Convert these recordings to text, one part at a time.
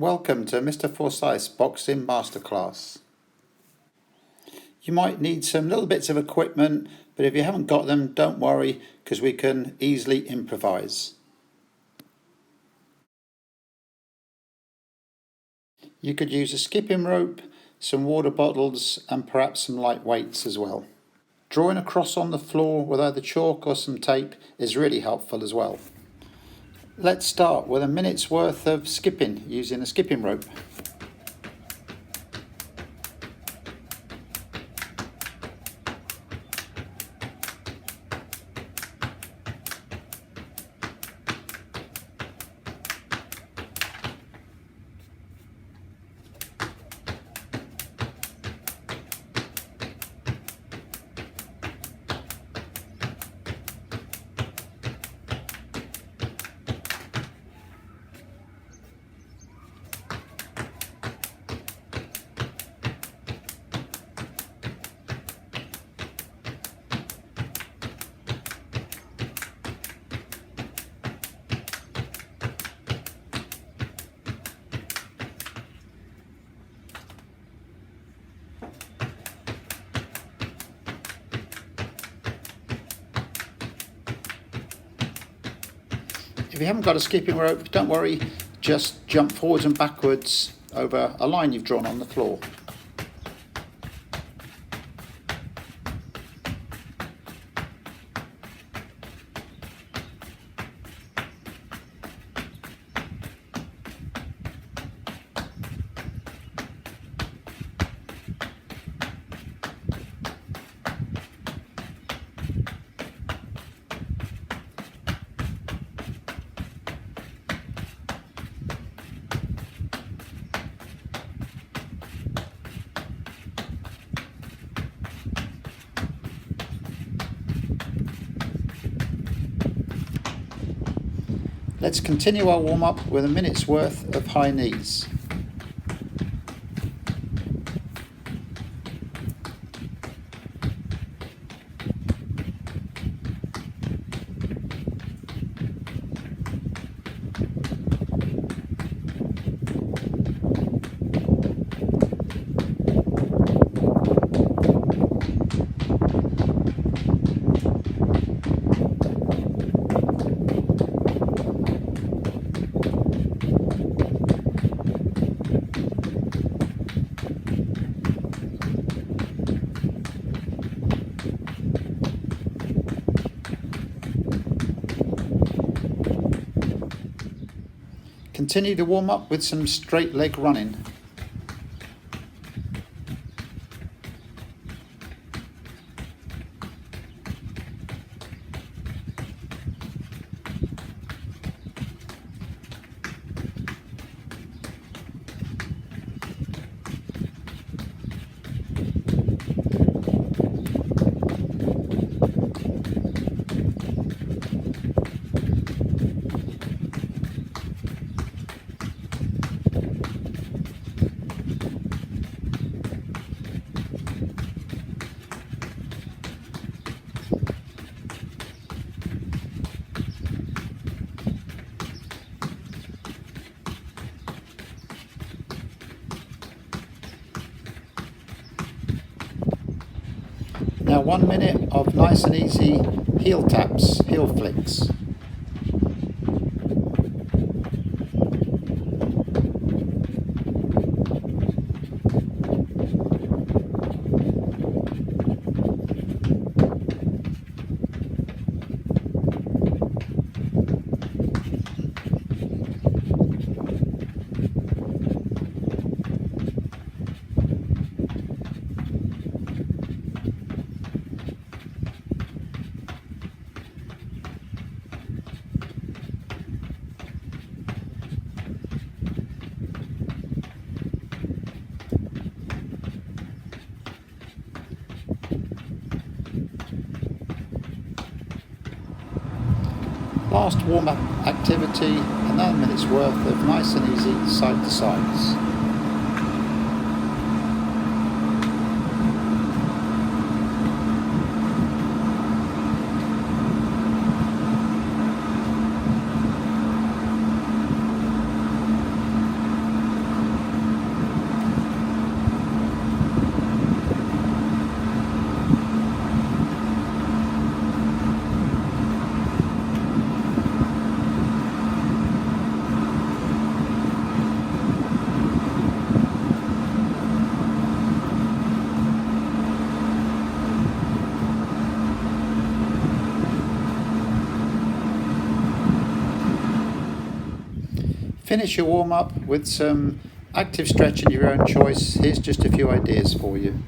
Welcome to Mr Forsythe's Boxing Masterclass. You might need some little bits of equipment, but if you haven't got them, don't worry, because we can easily improvise. You could use a skipping rope, some water bottles, and perhaps some light weights as well. Drawing a cross on the floor with either chalk or some tape is really helpful as well. Let's start with a minute's worth of skipping using a skipping rope. If you haven't got a skipping rope, don't worry, just jump forwards and backwards over a line you've drawn on the floor. Let's continue our warm-up with a minute's worth of high knees. Continue to warm up with some straight leg running. Now 1 minute of nice and easy heel taps, heel flicks. Last warm-up activity, another minute's worth of nice and easy side to sides. Finish your warm-up with some active stretching of your own choice. Here's just a few ideas for you.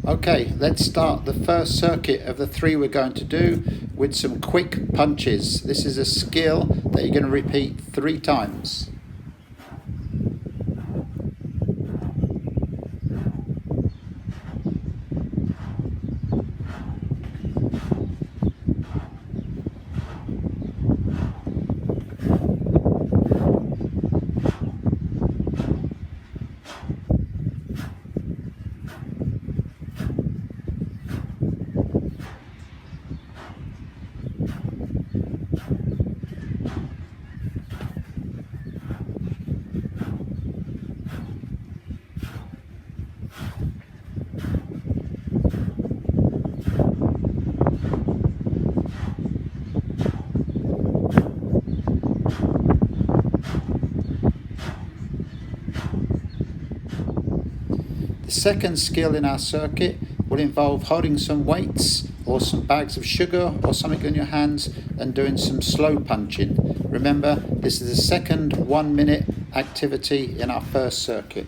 Okay, let's start the first circuit of the 3 we're going to do with some quick punches. This is a skill that you're going to repeat 3 times. The second skill in our circuit will involve holding some weights or some bags of sugar or something in your hands and doing some slow punching. Remember, this is the second 1-minute activity in our first circuit.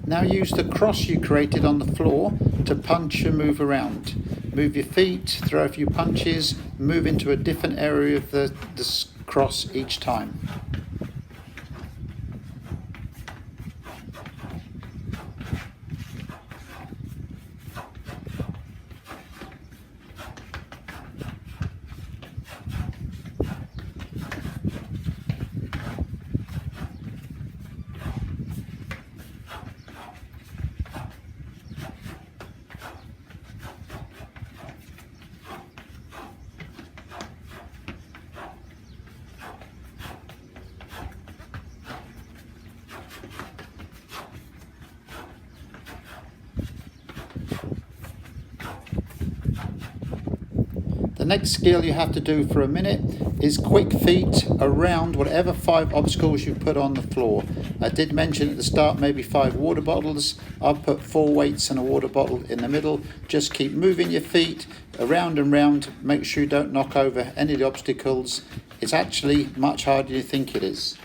Now use the cross you created on the floor to punch and move around. Move your feet, throw a few punches, move into a different area of the cross each time. The next skill you have to do for a minute is quick feet around whatever 5 obstacles you put on the floor. I did mention at the start maybe 5 water bottles. I've put 4 weights and a water bottle in the middle. Just keep moving your feet around and round. Make sure you don't knock over any of the obstacles. It's actually much harder than you think it is.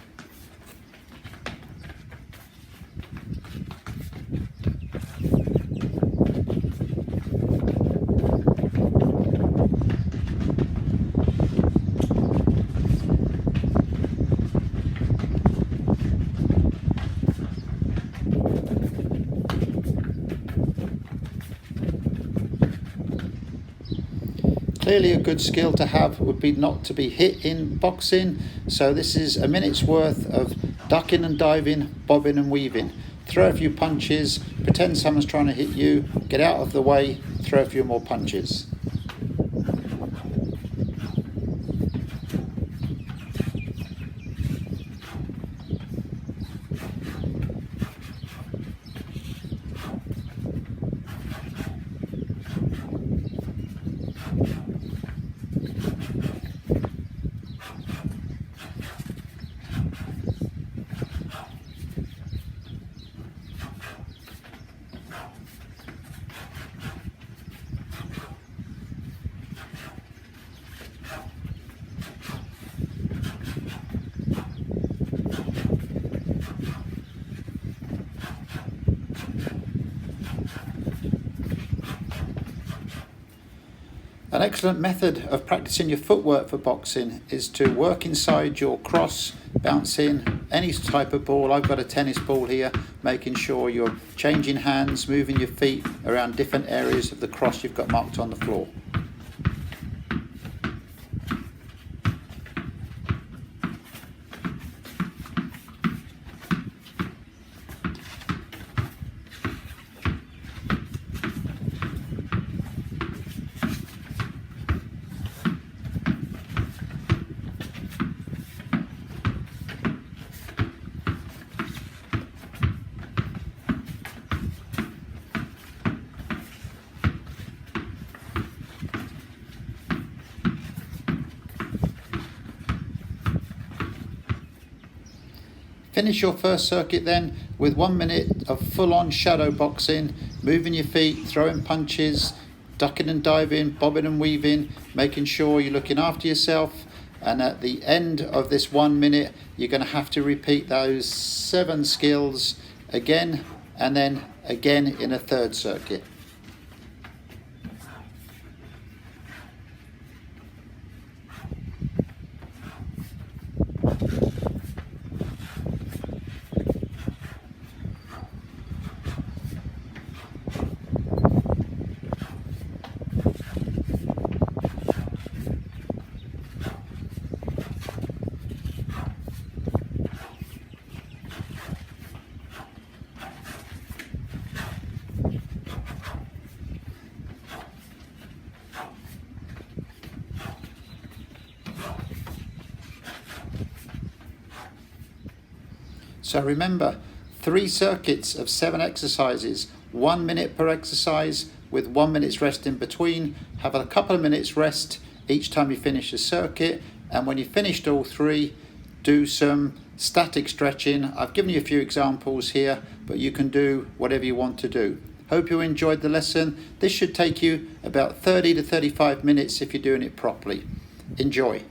Clearly a good skill to have would be not to be hit in boxing, so this is a minute's worth of ducking and diving, bobbing and weaving. Throw a few punches, pretend someone's trying to hit you, get out of the way, throw a few more punches. An excellent method of practicing your footwork for boxing is to work inside your cross, bouncing any type of ball. I've got a tennis ball here, making sure you're changing hands, moving your feet around different areas of the cross you've got marked on the floor. Finish your first circuit then with 1 minute of full-on shadow boxing, moving your feet, throwing punches, ducking and diving, bobbing and weaving, making sure you're looking after yourself. And at the end of this 1 minute, you're going to have to repeat those 7 skills again and then again in a third circuit. So remember, 3 circuits of 7 exercises, 1 minute per exercise with 1 minute's rest in between. Have a couple of minutes rest each time you finish a circuit, and when you've finished all 3, do some static stretching. I've given you a few examples here, but you can do whatever you want to do. Hope you enjoyed the lesson. This should take you about 30 to 35 minutes if you're doing it properly. Enjoy.